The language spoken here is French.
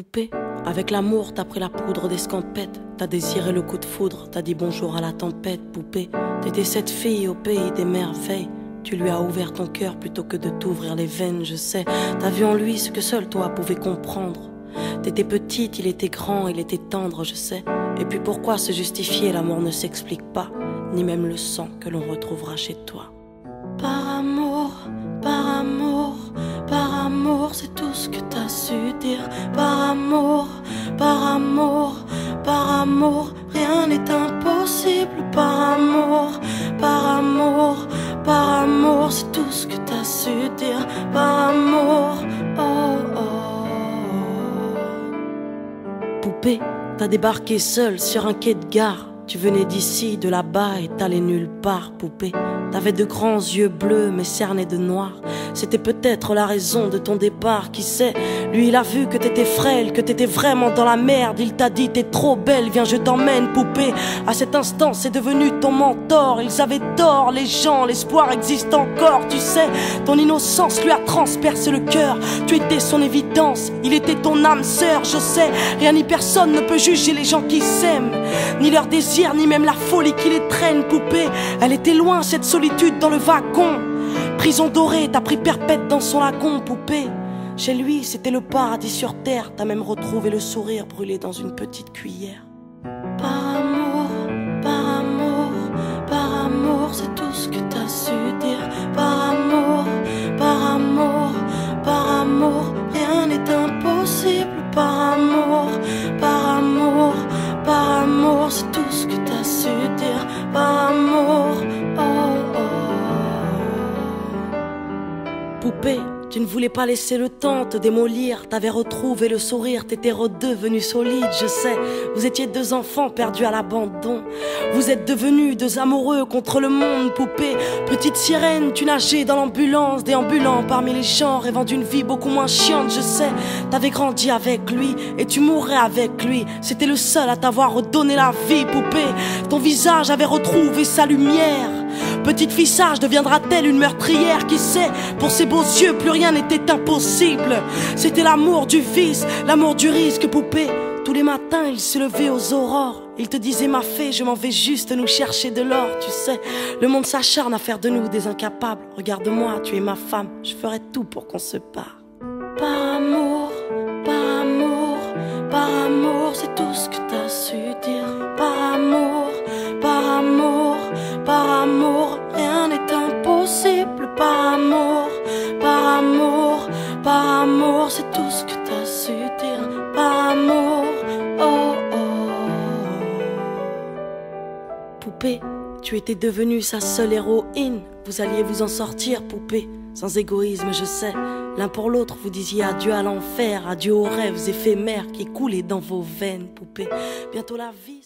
Poupée, avec l'amour t'as pris la poudre d'escampette. T'as désiré le coup de foudre, t'as dit bonjour à la tempête. Poupée, t'étais cette fille au pays des merveilles. Tu lui as ouvert ton cœur plutôt que de t'ouvrir les veines, je sais. T'as vu en lui ce que seul toi pouvais comprendre. T'étais petite, il était grand, il était tendre, je sais. Et puis pourquoi se justifier, l'amour ne s'explique pas, ni même le sang que l'on retrouvera chez toi. Par amour, c'est tout ce que t'as su dire. Par amour, rien n'est impossible. Par amour, c'est tout ce que t'as su dire. Par amour, oh oh. Poupée, t'as débarqué seule sur un quai de gare. Tu venais d'ici, de là-bas et t'allais nulle part, poupée. T'avais de grands yeux bleus mais cernés de noir. C'était peut-être la raison de ton départ, qui sait. Lui il a vu que t'étais frêle, que t'étais vraiment dans la merde. Il t'a dit t'es trop belle, viens je t'emmène, poupée. À cet instant c'est devenu ton mentor. Ils avaient tort les gens, l'espoir existe encore, tu sais. Ton innocence lui a transpercé le cœur. Tu étais son évidence, il était ton âme sœur, je sais. Rien ni personne ne peut juger les gens qui s'aiment, ni leur désir, ni même la folie qui les traîne, poupée. Elle était loin cette solitude dans le wagon. Prison dorée, t'as pris perpète dans son lagon, poupée. Chez lui, c'était le paradis sur terre. T'as même retrouvé le sourire brûlé dans une petite cuillère. Par amour, c'est tout ce que t'as su dire. Par amour, rien n'est impossible. Par amour, c'est tout ce que t'as su dire. Par amour, oh oh. Poupée, tu ne voulais pas laisser le temps te démolir. T'avais retrouvé le sourire, t'étais redevenu solide, je sais. Vous étiez deux enfants perdus à l'abandon. Vous êtes devenus deux amoureux contre le monde, poupée. Petite sirène, tu nageais dans l'ambulance, déambulant parmi les gens, rêvant d'une vie beaucoup moins chiante, je sais. T'avais grandi avec lui et tu mourrais avec lui. C'était le seul à t'avoir redonné la vie, poupée. Ton visage avait retrouvé sa lumière. Petite fille sage deviendra-t-elle une meurtrière? Qui sait, pour ses beaux yeux plus rien n'était impossible. C'était l'amour du vice, l'amour du risque, poupée. Tous les matins il se levait aux aurores. Il te disait ma fée, je m'en vais juste nous chercher de l'or. Tu sais, le monde s'acharne à faire de nous des incapables. Regarde-moi, tu es ma femme, je ferai tout pour qu'on se parle. Par amour, c'est tout ce que t'as su dire. Par amour, rien n'est impossible. Par amour, c'est tout ce que t'as su dire. Par amour, oh oh. Poupée, tu étais devenue sa seule héroïne. Vous alliez vous en sortir, poupée, sans égoïsme, je sais. L'un pour l'autre, vous disiez adieu à l'enfer, adieu aux rêves éphémères qui coulaient dans vos veines, poupée. Bientôt la vie